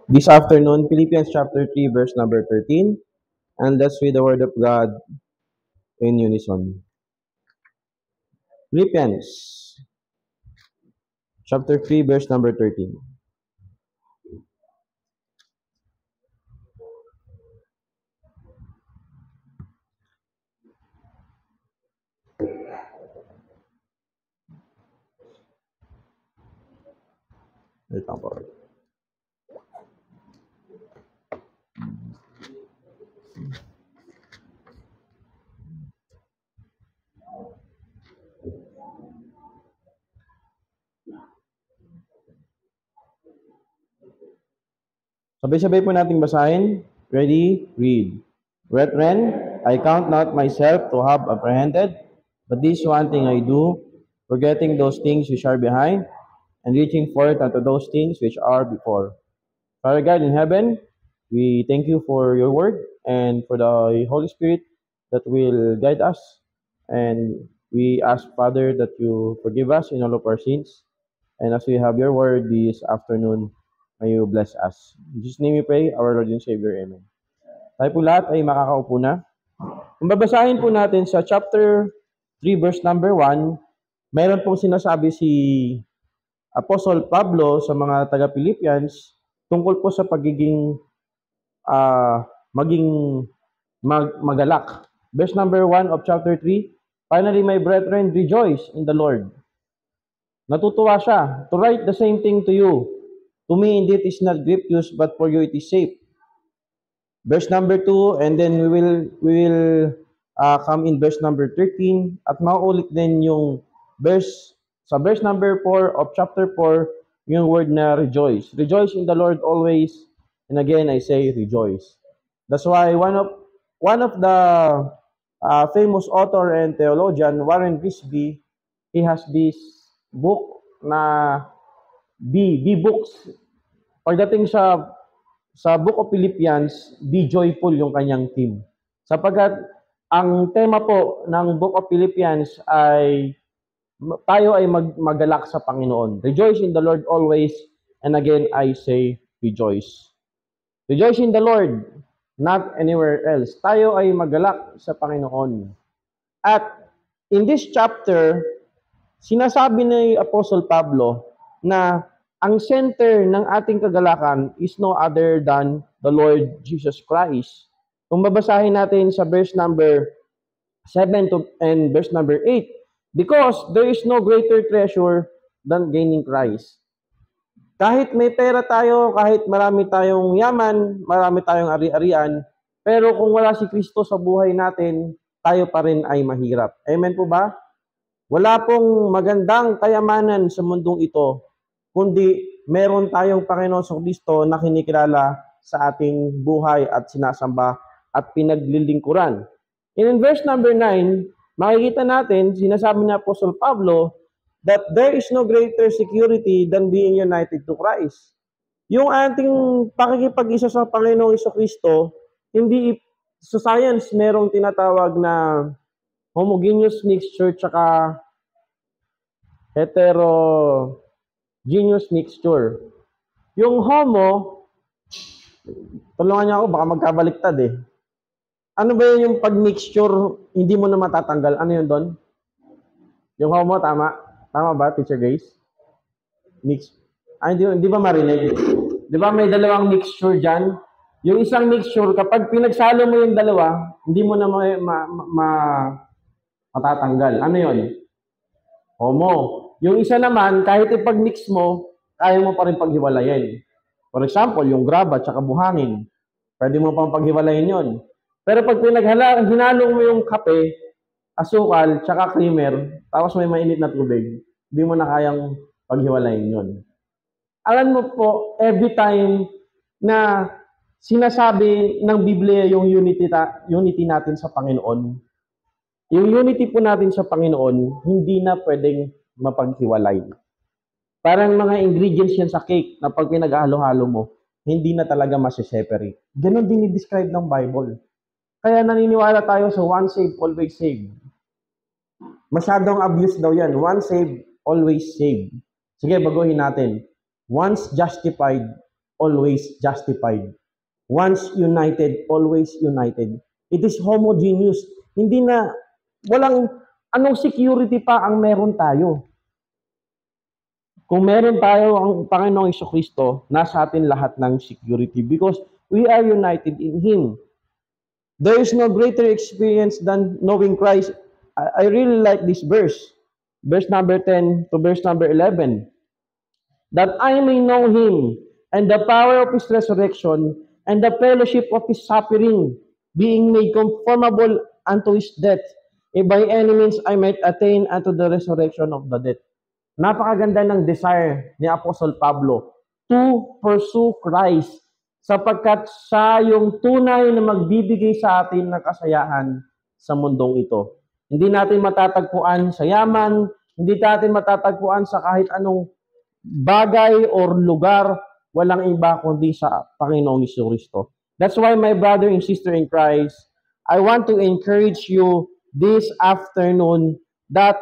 this afternoon, Philippians chapter 3, verse number 13. And let's read the word of God in unison. Philippians chapter 3, verse number 13. Wait lang po. Sabay-sabay po nating basahin. Ready? Read. Brethren, I count not myself to have apprehended, but this one thing I do, forgetting those things which are behind, and reaching forth unto those things which are before. Father God in heaven, we thank you for your word and for the Holy Spirit that will guide us. And we ask, Father, that you forgive us in all of our sins. And as we have your word this afternoon, may you bless us. In Jesus' name we pray, our Lord and Savior. Amen. Tayo po lahat ay makakaupo na. Kung babasahin po natin sa chapter 3, verse number 1, meron pong sinasabi si Apostle Pablo sa mga taga-Philippians tungkol po sa pagiging maging magalak. Verse number 1 of chapter 3, finally, my brethren, rejoice in the Lord. Natutuwa siya to write the same thing to you. To me, indeed, is not grievous, but for you it is safe. Verse number 2, and then we will come in verse number 13 at mauulit din yung sa verse number 4 of chapter 4, yung word na rejoice. Rejoice in the Lord always. And again, I say rejoice. That's why one of the famous author and theologian, Warren Wiersbe, he has this book na B books. Pagdating sa Book of Philippians, be joyful yung kanyang theme. Sapagkat ang tema po ng Book of Philippians ay tayo ay magalak sa Panginoon. Rejoice in the Lord always, and again I say rejoice. Rejoice in the Lord, not anywhere else. Tayo ay magalak sa Panginoon. At in this chapter, sinasabi ni Apostle Pablo na ang center ng ating kagalakan is no other than the Lord Jesus Christ. Kung babasahin natin sa verse number 7 and verse number 8, because there is no greater treasure than gaining Christ. Kahit may pera tayo, kahit marami tayong yaman, marami tayong ari-arian, pero kung wala si Kristo sa buhay natin, tayo pa rin ay mahirap. Amen po ba? Wala pong magandang kayamanan sa mundong ito, kundi meron tayong Panginoon sa Kristo na kinikilala sa ating buhay at sinasamba at pinaglilingkuran. And in verse number 9, makikita natin, sinasabi ni Apostle Pablo, that there is no greater security than being united to Christ. Yung ating pakikipag-isa sa Panginoong Kristo, hindi sa science merong tinatawag na homogeneous mixture tsaka heterogeneous mixture. Yung homo, tulungan niya ako, baka magkabaliktad eh. Ano ba yun yung pag-mixture, hindi mo na matatanggal? Ano yun doon? Yung homo, tama? Tama ba, Teacher Grace? Hindi ba marinig? Di ba may dalawang mixture dyan? Yung isang mixture, kapag pinagsalo mo yung dalawa, hindi mo na matatanggal. Ano yun? Homo. Yung isa naman, kahit ipag-mix mo, kaya mo pa rin paghiwalayin. For example, yung graba at buhangin. Pwede mo pang paghiwalayin yon. Pero pag hinalo mo yung kape, asukal, tsaka creamer, tapos may mainit na tubig, hindi mo na kayang paghiwalayin yon. Alam mo po, every time na sinasabi ng Biblia yung unity natin sa Panginoon, yung unity po natin sa Panginoon, hindi na pwedeng mapaghiwalay. Parang mga ingredients yan sa cake na pag pinaghalo-halo mo, hindi na talaga masiseparate. Ganon din i-describe ng Bible. Kaya naniniwala tayo sa once saved, always saved. Masyadong abuse daw yan. Once saved, always saved. Sige, baguhin natin. Once justified, always justified. Once united, always united. It is homogeneous. Hindi na, walang, anong security pa ang meron tayo? Kung meron tayo ang Panginoong Jesucristo, nasa atin lahat ng security because we are united in Him. There is no greater experience than knowing Christ. I really like this verse. Verse number 10 to verse number 11. That I may know Him and the power of His resurrection and the fellowship of His suffering, being made conformable unto His death, if by any means I might attain unto the resurrection of the dead. Napakaganda ng desire ni Apostle Pablo to pursue Christ sapagkat siya yung tunay na magbibigay sa atin ng kasayahan sa mundong ito. Hindi natin matatagpuan sa yaman, hindi natin matatagpuan sa kahit anong bagay or lugar, walang iba kundi sa Panginoong Jesucristo. That's why my brother and sister in Christ, I want to encourage you this afternoon that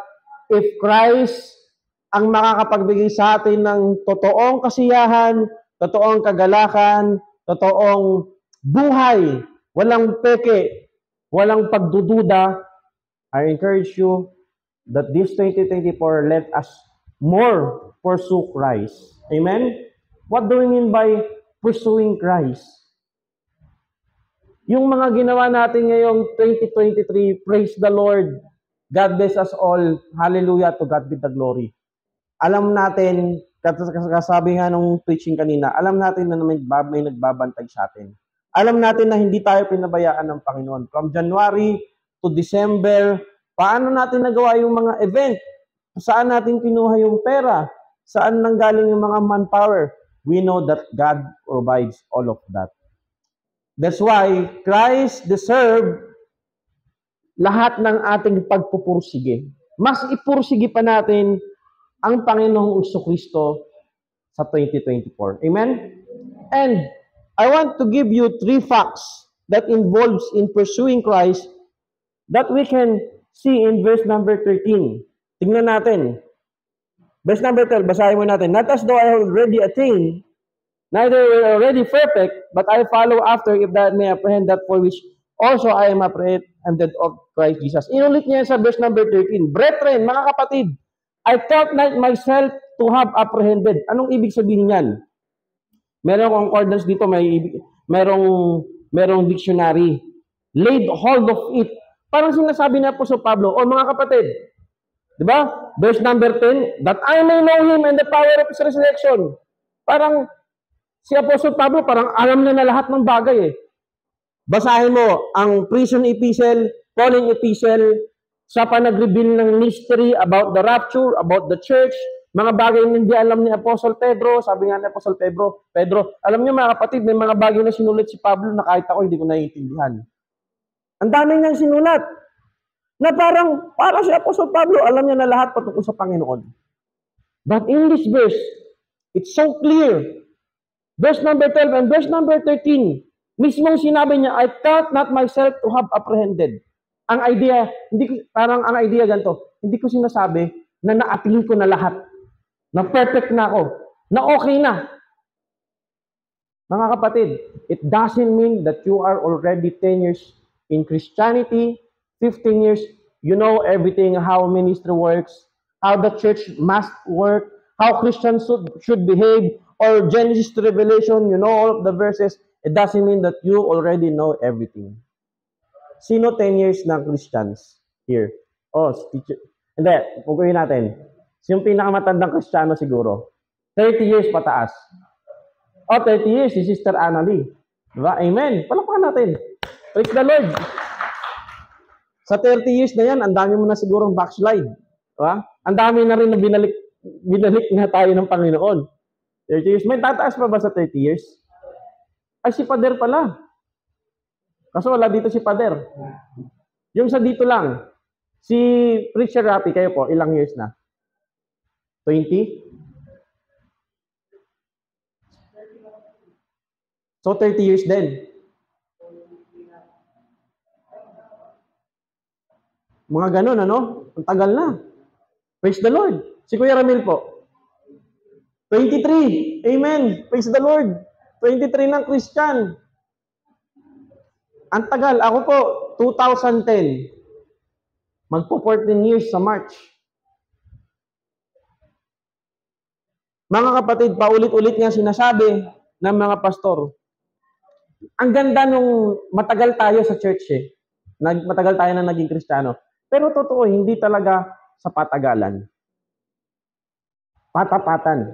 if Christ ang makakapagbigay sa atin ng totoong kasiyahan, totoong kagalakan, totoong buhay, walang peke, walang pagdududa, I encourage you that this 2024, let us more pursue Christ. Amen? What do we mean by pursuing Christ? Yung mga ginawa natin ngayong 2023, praise the Lord. God bless us all. Hallelujah, to God be the glory. Alam natin, kasabi nga nung preaching kanina, alam natin na may nagbabantay sa atin. Alam natin na hindi tayo pinabayaan ng Panginoon. From January to December, paano natin nagawa yung mga event? Saan natin kinuha yung pera? Saan nanggaling yung mga manpower? We know that God provides all of that. That's why Christ deserved lahat ng ating pagpupursige. Mas ipursige pa natin ang Panginoong Jesucristo sa 2024. Amen? And I want to give you 3 facts that involves in pursuing Christ that we can see in verse number 13. Tingnan natin. Verse number 12, basahin mo natin. Not as though I have already attained, neither already perfect, but I follow after if that may apprehend that for which also I am apprehended of Christ Jesus. Inulit niya sa verse number 13. Brethren, mga kapatid, I thought not myself to have apprehended. Anong ibig sabihin yan? Merong concordance dito, merong dictionary. Laid hold of it. Parang sinasabi na po sa Pablo, o mga kapatid, di ba? Verse number 10, that I may know Him and the power of His resurrection. Parang si Apostle Pablo, parang alam niya na lahat ng bagay eh. Basahin mo ang prison epistle, Pauline epistle, sa nag-reveal ng mystery about the rapture, about the church, mga bagay na hindi alam ni Apostle Pedro. Sabi nga ni Apostle Pedro, alam niyo mga kapatid, may mga bagay na sinulat si Pablo na kahit ako hindi ko naiintindihan. Ang dami niyang sinulat. Na parang si Apostle Pablo, alam niya na lahat patungkol sa Panginoon. But in this verse, it's so clear. Verse number 12 and verse number 13, mismong sinabi niya, I thought not myself to have apprehended. Ang idea ganito, hindi ko sinasabi na na-attain ko na lahat, na perfect na ako, na okay na. Mga kapatid, it doesn't mean that you are already 10 years in Christianity, 15 years, you know everything, how ministry works, how the church must work, how Christians should behave, or Genesis to Revelation, you know all of the verses. It doesn't mean that you already know everything. Sino 10 years na Christians here? Oh, teacher. Hindi, pupunin natin. Yung pinakamatandang Kristiyano siguro. 30 years pataas. Oh, 30 years, si Sister Annalie. Diba? Amen. Palakpakan natin. Praise the Lord. Sa 30 years na yan, ang dami mo na sigurong backslide. Diba? Ang dami na rin na binalik na tayo ng Panginoon. 30 years. May tataas pa ba sa 30 years? Ay, si Pader pala. Kaso wala dito si Pader. Yung sa dito lang, si Preacher Rapi, kayo po, ilang years na? 20? So, 30 years din. Mga ganun, ano? Ang tagal na. Praise the Lord. Si Kuya Ramil po. 23. Amen. Praise the Lord. 23 ng Christian. Ang tagal. Ako po, 2010. Magpo 14 years sa March. Mga kapatid, paulit-ulit nga sinasabi ng mga pastor. Ang ganda nung matagal tayo sa church eh. Matagal tayo na naging Kristiyano. Pero totoo, hindi talaga sa patagalan. Patapatan.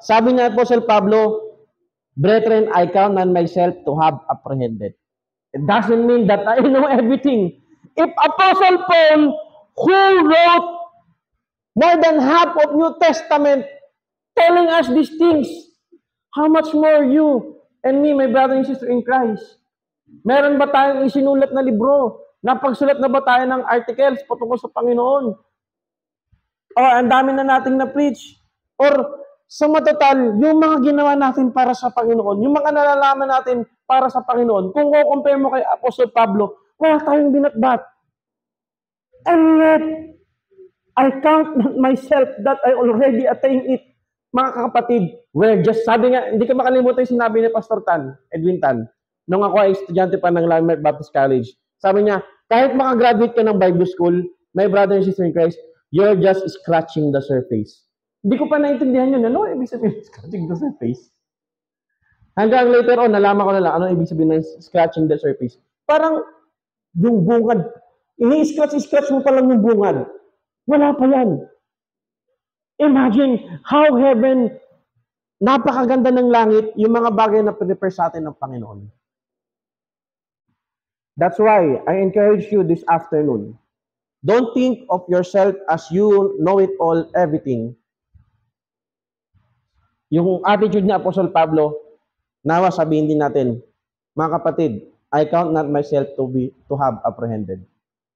Sabi nga Apostle Pablo, brethren, I count on myself to have apprehended. It doesn't mean that I know everything. If Apostle Paul, who wrote more than half of New Testament, telling us these things, how much more you and me, my brother and sister in Christ? Meron ba tayong isinulat na libro? Napagsulat na ba tayo ng articles patungkol sa Panginoon? O ang dami na nating na-preach? Or sa matotal, yung mga ginawa natin para sa Panginoon, yung mga nalalaman natin para sa Panginoon, kung compare mo kay Apostle Pablo, wala tayong binatbat. And yet, I count myself that I already attained it. Mga kapatid, we're just, sabi nga, hindi ko makalimutan yung sinabi ni Pastor Tan, Edwin Tan, nung ako ay estudyante pa ng Landmark Baptist College. Sabi niya, kahit makagraduate ka ng Bible School, my brother and sister in Christ, you're just scratching the surface. Hindi ko pa naintindihan yun. Ano ibig sabihin ng scratching the surface? Hanggang later on, nalaman ko na lang ano ibig sabihin ng scratching the surface. Parang yung bungad. Ini-scratch mo pa lang yung bungad. Wala pa yan. Imagine how heaven, napakaganda ng langit, yung mga bagay na prepare sa atin ng Panginoon. That's why I encourage you this afternoon. Don't think of yourself as you know it all, everything. Yung attitude ni Apostle Pablo, nawa sabihin din natin, mga kapatid, I count not myself to have apprehended.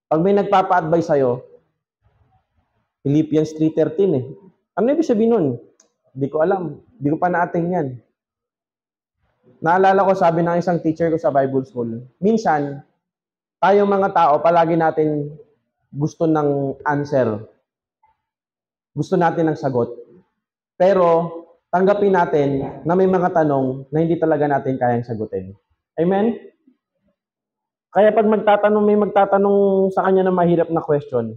Pag may nagpapa-advise sa'yo, Philippians 3:13 eh. Ano ibig sabihin nun? Hindi ko alam. Hindi ko pa na-attain yan. Naalala ko, sabi ng isang teacher ko sa Bible School, minsan, tayong mga tao, palagi natin gusto ng answer. Gusto natin ng sagot. Pero, tanggapin natin na may mga tanong na hindi talaga natin kayang sagutin. Amen? Kaya pag may magtatanong sa kanya ng mahirap na question,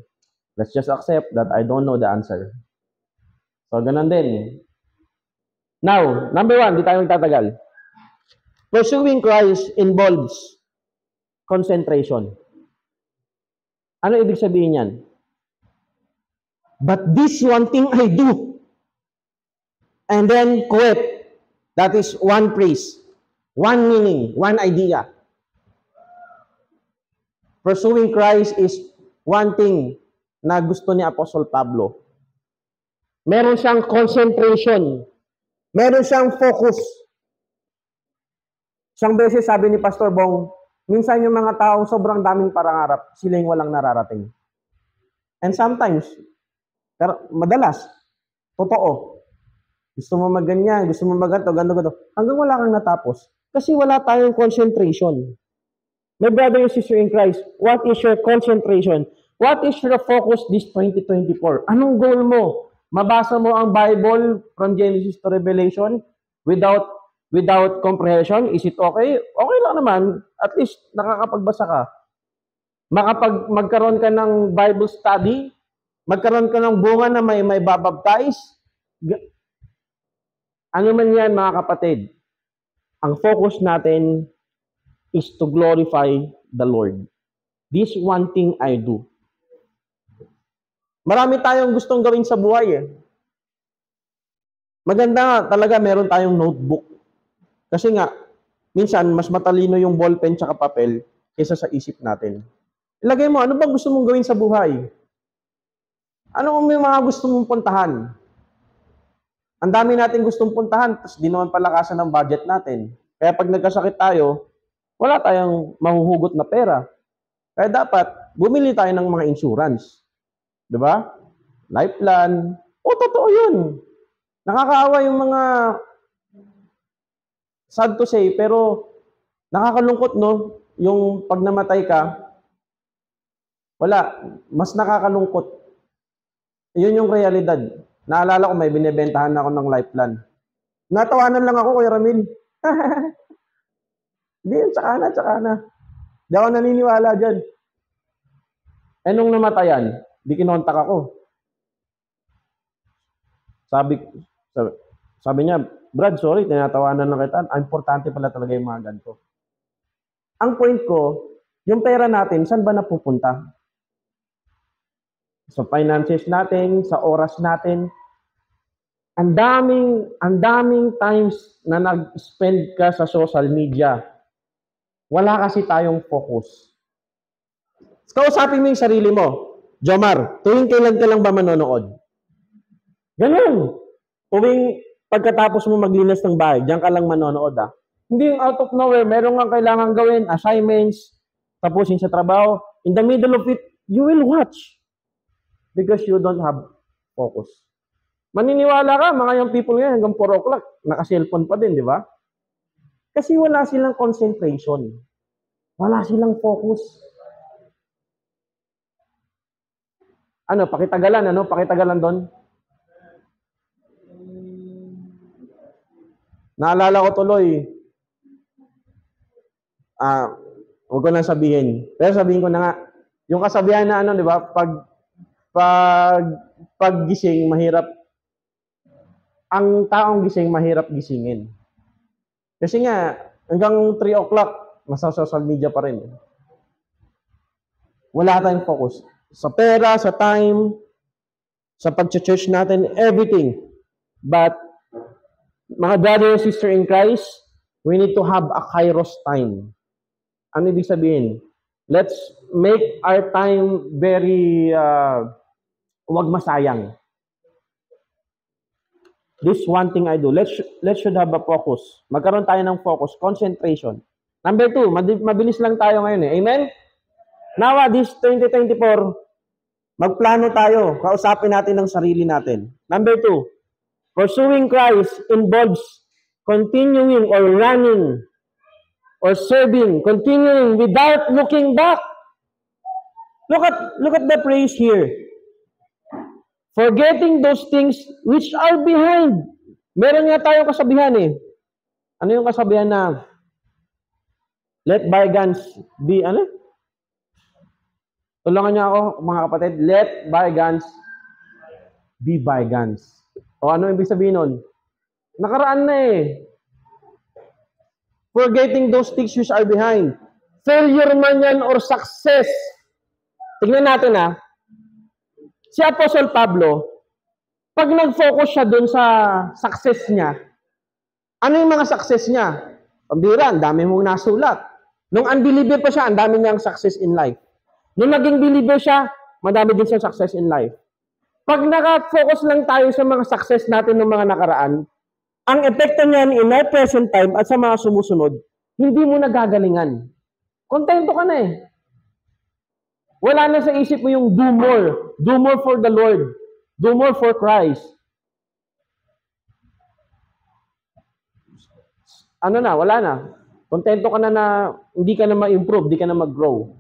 let's just accept that I don't know the answer. So, ganun din. Now, number 1, di tayo magtatagal. Pursuing Christ involves concentration. Ano ibig sabihin yan? But this one thing I do. And then, quote. That is one phrase, one meaning, one idea. Pursuing Christ is one thing na gusto ni Apostle Pablo. Meron siyang concentration. Meron siyang focus. Isang beses sabi ni Pastor Bong, minsan yung mga taong sobrang daming pangarap, sila yung walang nararating. And sometimes, pero madalas, totoo. Gusto mo magganyan, gusto mo maganto, ganto. Hanggang wala kang natapos. Kasi wala tayong concentration. My brother and sister in Christ, what is your concentration? What is your focus this 2024? Anong goal mo? Mabasa mo ang Bible from Genesis to Revelation without comprehension? Is it okay? Okay lang naman. At least nakakapagbasa ka. Magkaroon ka ng Bible study, magkaroon ka ng bunga na may babaptize. Ano man yan, mga kapatid, ang focus natin is to glorify the Lord. This one thing I do. Marami tayong gustong gawin sa buhay eh. Maganda nga talaga meron tayong notebook. Kasi nga, minsan mas matalino yung ballpen tsaka papel kaysa sa isip natin. Ilagay mo, ano bang gusto mong gawin sa buhay? Ano may mga gusto mong puntahan? Ang dami natin gustong puntahan, tapos di naman palakasan ng budget natin. Kaya pag nagkasakit tayo, wala tayong mahuhugot na pera. Kaya dapat, bumili tayo ng mga insurance. Diba? Life plan. O, totoo yun. Nakakaawa yung mga, sad to say, pero nakakalungkot, no? Yung pag namatay ka, wala. Mas nakakalungkot. Yun yung realidad. Naalala ko, may binibentahan ako ng life plan. Natawanan lang ako, Kuya Ramil. Hindi, tsaka na. Di ako naniniwala dyan. Eh, nung namatayan, di kinontak ako. Sabi niya, Brad, sorry, tinatawanan na kita. Importante pala talaga yung mga ganito. Ang point ko, yung pera natin, saan ba napupunta? Sa finances natin, sa oras natin. Ang daming times na nag-spend ka sa social media. Wala kasi tayong focus. Kausapin mo yung sarili mo. Jomar, tuwing kailan ka lang ba manonood? Ganun. Tuwing pagkatapos mo maglinis ng bahay, diyan ka lang manonood ah. Hindi yung out of nowhere, meron kang kailangan gawin, assignments, tapusin sa trabaho. In the middle of it, you will watch. Because you don't have focus. Maniniwala ka, mga young people ngayon, hanggang 4 o'clock, naka-cellphone pa din, di ba? Kasi wala silang concentration. Wala silang focus. Pakitagalan doon. Naalala ko tuloy, huwag ko na sabihin. Pero sabihin ko na nga, yung kasabihan na di ba, paggising, mahirap, ang taong gising, mahirap gisingin. Kasi nga, hanggang 3 o'clock, nasa social media pa rin. Wala tayong focus. Sa pera, sa time, sa pag-church natin, everything. But, mga brother and sister in Christ, we need to have a kairos time. Ano ibig sabihin? Let's make our time very, huwag masayang. This one thing I do. Let's should have a focus. Magkaroon tayo ng focus, concentration. Number 2, mabilis lang tayo ngayon eh. Amen? Now, this 2024, magplano tayo. Kausapin natin ang sarili natin. Number 2, pursuing Christ involves continuing or running or serving, continuing without looking back. Look at the phrase here. Forgetting those things which are behind. Meron nga tayong kasabihan eh. Ano yung kasabihan na let bygones be, Tulungan niyo ako, mga kapatid. Let bygones be bygones. O ano ibig sabihin nun? Nakaraan na eh. Forgetting those things which are behind. Failure man yan or success. Tignan natin Si Apostle Pablo, pag nag-focus siya dun sa success niya, ano yung mga success niya? Pambira, ang dami mong nasulat. Nung unbeliever pa siya, ang dami niyang success in life. Nung naging believer siya, madami din siyang success in life. Pag naka-focus lang tayo sa mga success natin ng mga nakaraan, ang epekto niyan in our present time at sa mga sumusunod, hindi mo nagagalingan. Kontento ka na eh. Wala na sa isip mo yung do more. Do more for the Lord. Do more for Christ. Wala na. Kontento ka na hindi ka na ma-improve, hindi ka na mag-grow.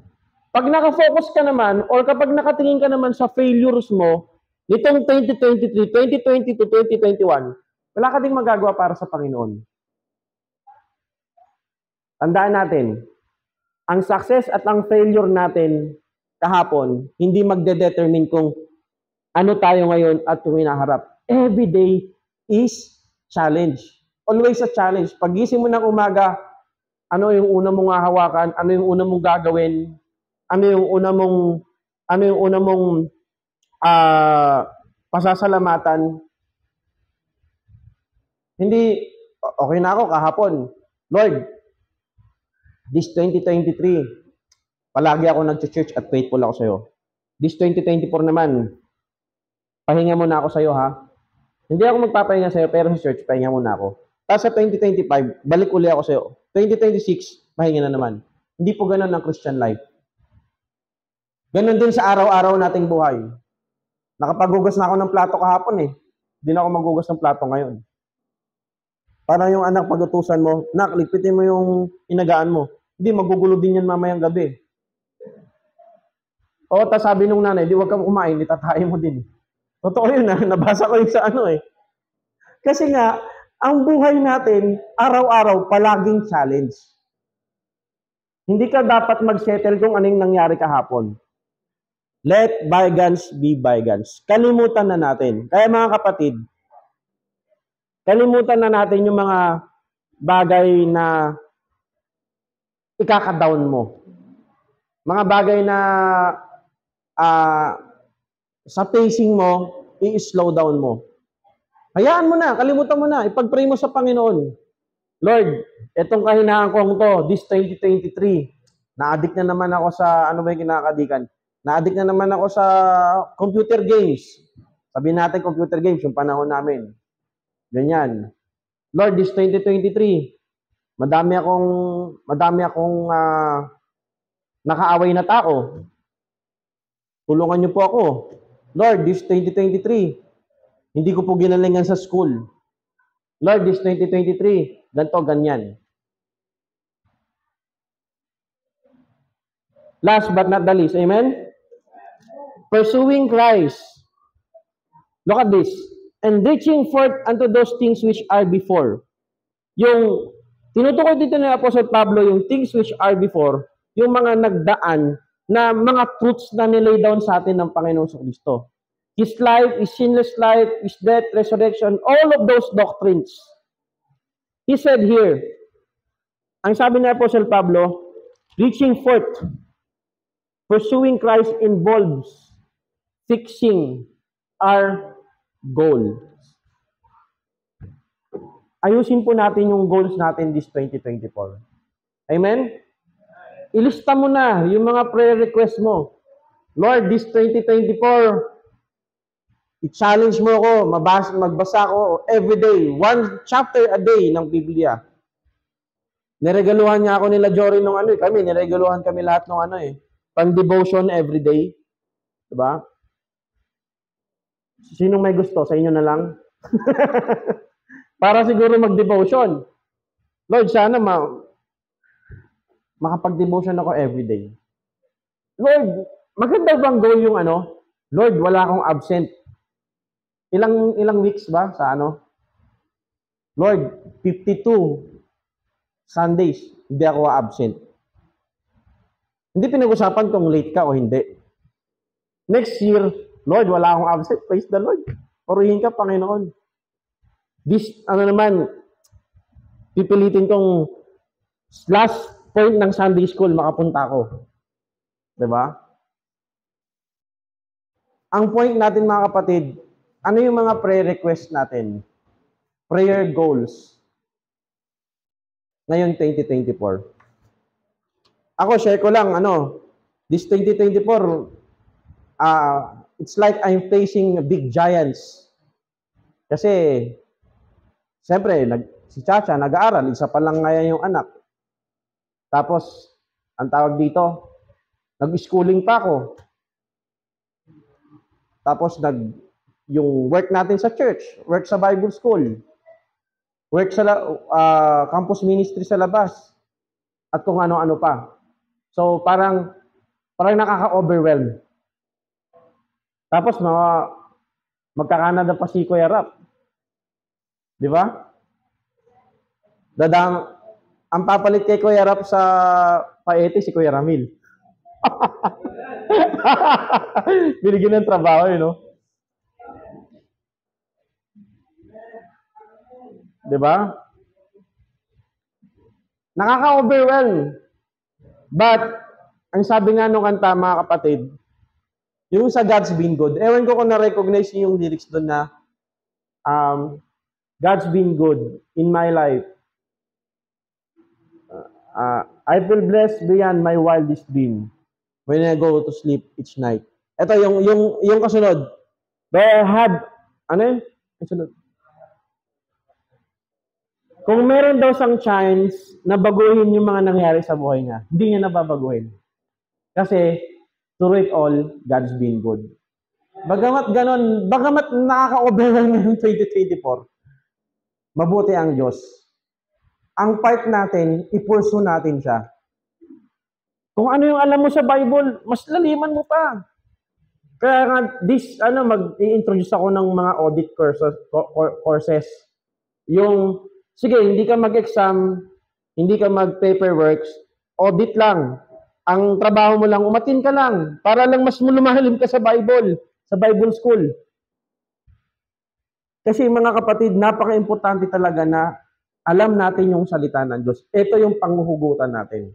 Pag naka-focus ka naman, or kapag nakatingin ka naman sa failures mo, nitong 2023, 2020 to 2021, wala ka ding magagawa para sa Panginoon. Tandaan natin, ang success at ang failure natin kahapon, hindi magde-determine kung ano tayo ngayon at kung hinaharap. Every day is challenge. Always a challenge. Pag-gising mo ng umaga, ano yung una mong hahawakan? Ano yung una mong gagawin? Ano yung una mong pasasalamatan? Hindi, okay na ako kahapon. Lord, this 2023, palagi ako nag-church at faithful ako sa'yo. This 2024 naman, pahinga muna ako sa'yo ha. Hindi ako magpapahinga sa'yo, pero sa church, pahinga muna ako. Tapos sa 2025, balik uli ako sa'yo. 2026, pahinga na naman. Hindi po ganun ang Christian life. Ganun din sa araw-araw nating buhay. Nakapaghugas na ako ng plato kahapon eh. Hindi na ako maghugas ng plato ngayon. Parang yung anak pag-utusan mo, nak, ligpitin mo yung inagaan mo. Hindi, magugulo din yan mamayang gabi. O, tas sabi nung nanay, di wag kang kumain, itatahin mo din. Totoo yun nabasa ko yun sa Kasi nga, Ang buhay natin, araw-araw, palaging challenge. Hindi ka dapat mag-settle kung anong nangyari kahapon. Let bygones be bygones. Kalimutan na natin. Kaya mga kapatid, kalimutan na natin yung mga bagay na ikaka-down mo. Mga bagay na sa pacing mo, i-slow down mo. Hayaan mo na, kalimutan mo na, ipag-pray mo sa Panginoon. Lord, etong kahinaan kong to, this 2023, na-addict na naman ako sa, ano ba yung kinakadikan? Na-addict na naman ako sa computer games. Sabihin natin computer games, yung panahon namin. Ganyan. Lord, this 2023, madami akong nakaaway na tao. Tulungan niyo po ako. Lord, this 2023, hindi ko po ginalingan sa school. Lord, this 2023, ganito, ganyan. Last but not the least, amen? Pursuing Christ. Look at this. And reaching forth unto those things which are before. Yung tinutukoy dito ni Apostle Pablo, yung things which are before, yung mga nagdaan na mga truths na nilay down sa atin ng Panginoon Kristo. His life, His sinless life, His death, resurrection, all of those doctrines. He said here, ang sabi ni Apostle Pablo, reaching forth, pursuing Christ involves fixing our goal. Ayusin po natin yung goals natin this 2024. Amen? Ilista mo na yung mga prayer request mo. Lord, this 2024, i-challenge mo ako, magbasa ako everyday, one chapter a day ng Biblia. Niregaluhan niya ako nila Jory nung kami, niregaluhan kami lahat ng pang-devotion everyday. Diba? Sinong may gusto? Sa inyo na lang? Para siguro mag-devotion. Lord, sana makapag-devotion ako everyday. Lord, maganda bang goal yung Lord, wala akong absent. Ilang weeks ba sa Lord, 52 Sundays, hindi ako absent. Hindi pinag-usapan kung late ka o hindi. Next year, Lord, wala akong absent. Praise the Lord. Purihin ka, Panginoon. This, pipilitin kong last point ng Sunday school, makapunta ako. Diba? Ang point natin, mga kapatid, ano yung mga prayer request natin? Prayer goals. Ngayon, 2024. Ako, share ko lang, this 2024, it's like I'm facing big giants. Kasi, siyempre, si Chacha, nag-aaral, isa pa lang ngayon yung anak. Tapos, ang tawag dito, nag-schooling pa ako. Tapos, yung work natin sa church, work sa Bible school, work sa campus ministry sa labas, at kung ano-ano pa. So, parang nakaka-overwhelm. Tapos, magkakanada pa si Kuya Rap. Di ba? Ang papalit kay Kuya Rap sa paete, si Kuya Ramil. Binigyan ng trabaho, Diba? Nakaka-overwhelm. But, ang sabi nga nung kanta, mga kapatid, yung sa God's been good, ewan ko kung na-recognize niyo yung lyrics doon na God's been good in my life. I feel blessed beyond my wildest dream when I go to sleep each night. Ito, yung kasunod. There had, kasunod. Kung meron daw sang chance na baguhin yung mga nangyari sa buhay niya, hindi niya nababaguhin. Kasi, through it all, God's been good. Bagamat nakaka-overwhelm ng 2024, mabuti ang Diyos. Ang part natin, i-pursue natin siya. Kung ano yung alam mo sa Bible, mas laliman mo pa. Kaya nga, mag-i-introduce ako ng mga audit courses. Yung, sige, hindi ka mag-exam, hindi ka mag-paperworks, audit lang. Ang trabaho mo lang, umatin ka lang, para lang mas lumalim ka sa Bible school. Kasi mga kapatid, napaka-importante talaga na alam natin yung salita ng Diyos. Ito yung panghuhugutan natin.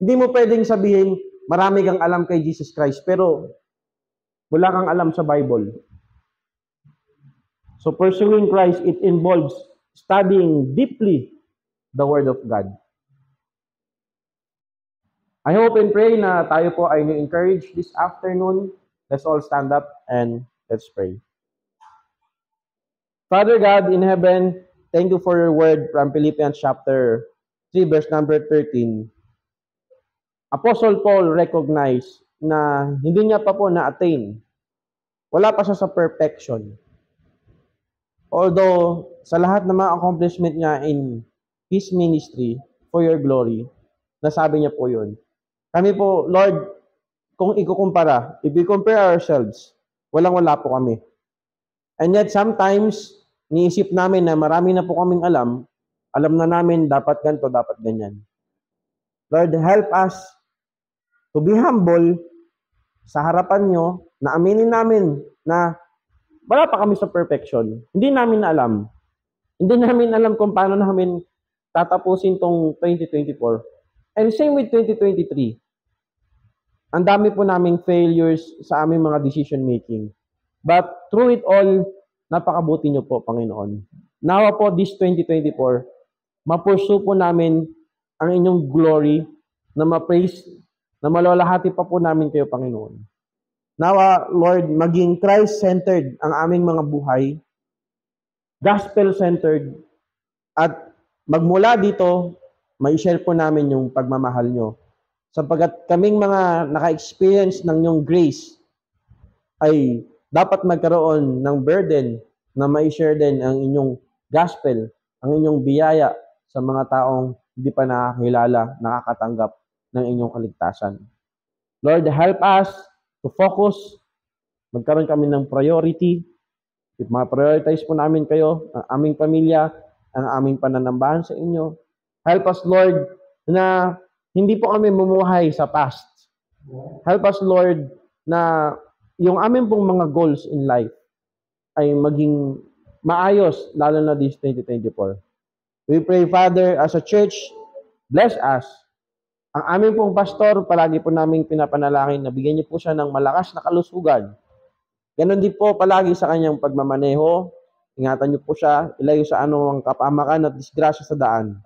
Hindi mo pwedeng sabihin, marami kang alam kay Jesus Christ, pero wala kang alam sa Bible. So pursuing Christ, it involves studying deeply the Word of God. I hope and pray na tayo po ay na-encourage this afternoon. Let's all stand up and let's pray. Father God in heaven, thank you for your word from Philippians chapter 3, verse number 13. Apostle Paul recognized na hindi niya pa po na-attain. Wala pa siya sa perfection. Although, sa lahat ng mga accomplishment niya in his ministry for your glory, nasabi niya po yun. Kami po, Lord, kung ikukumpara, if we compare ourselves, walang-wala po kami. And yet, sometimes, niisip namin na marami na po kaming alam na namin dapat ganito, dapat ganyan. Lord, help us to be humble sa harapan nyo, na aminin namin na wala pa kami sa perfection. Hindi namin alam. Hindi namin alam kung paano namin tatapusin tong 2024. And same with 2023. Ang dami po naming failures sa aming mga decision making. But through it all, napakabuti nyo po, Panginoon. Nawa po this 2024, ma-pursue po namin ang inyong glory, na ma-praise, na malolahati pa po namin kayo, Panginoon. Nawa, Lord, maging Christ-centered ang aming mga buhay, gospel-centered, at magmula dito, ma-share po namin yung pagmamahal nyo. Sapagkat kaming mga naka-experience ng yung grace ay dapat magkaroon ng burden na ma-share din ang inyong gospel, ang inyong biyaya sa mga taong hindi pa nakakilala, nakakatanggap ng inyong kaligtasan. Lord, help us to focus. Magkaroon kami ng priority. If ma-prioritize po namin kayo, ang aming pamilya, ang aming pananambahan sa inyo. Help us, Lord, na hindi po kami mumuhay sa past. Help us, Lord, na yung aming pong mga goals in life ay maging maayos, lalo na this 2024. We pray, Father, as a church, bless us. Ang aming pong pastor, palagi po naming pinapanalangin na bigyan niyo po siya ng malakas na kalusugan. Ganon din po palagi sa kanyang pagmamaneho. Ingatan niyo po siya, ilayo sa anumang kapamakan at disgrasya sa daan.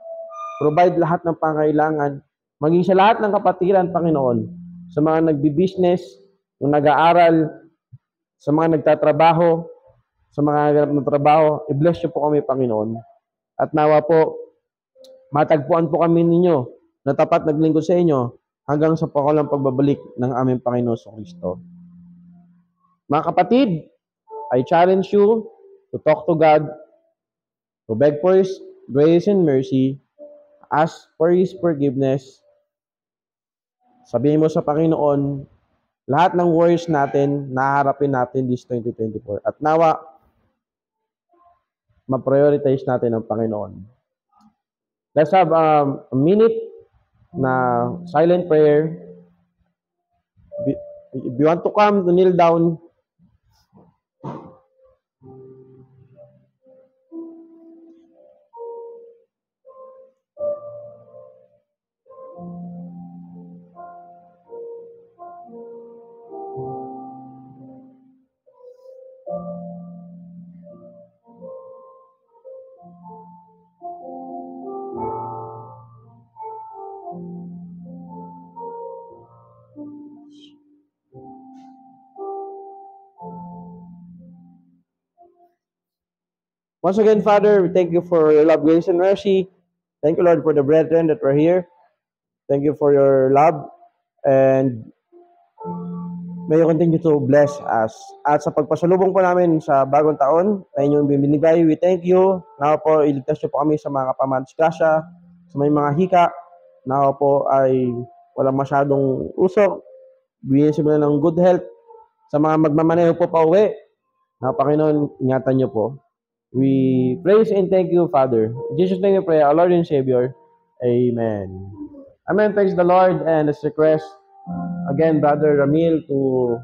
Provide lahat ng pangailangan, maging sa lahat ng kapatiran, Panginoon, sa mga nagbi-business, yung nag-aaral, sa mga nagtatrabaho, sa mga naghanap ng trabaho, i-bless niyo po kami, Panginoon. At nawa po, matagpuan po kami ninyo na tapat naglingkod sa inyo hanggang sa pakawalang pagbabalik ng aming Panginoon sa Kristo. Mga kapatid, I challenge you to talk to God, to beg for His grace and mercy, ask for His forgiveness. Sabihin mo sa Panginoon, lahat ng worries natin, naharapin natin this 2024. At nawa, ma-prioritize natin ang Panginoon. Let's have a minute na silent prayer. If you want to come, to kneel down. Once again, Father, we thank you for your love, grace, and mercy. Thank you, Lord, for the brethren that were here. Thank you for your love. And may you continue to bless us. At sa pagpasalubong po namin sa bagong taon na inyong binigay, we thank you. Now po, iligtas niyo po kami sa mga kapamansgrasya, sa may mga hika. Now po ay walang masyadong usok. Bigyan sila ng good health. Sa mga magmamaneho po pa uwi, na Panginoon, ingatan niyo po. We praise and thank you, Father. In Jesus' name we pray, our Lord and Savior. Amen. Amen. Praise the Lord. And let's request again, Brother Ramil, to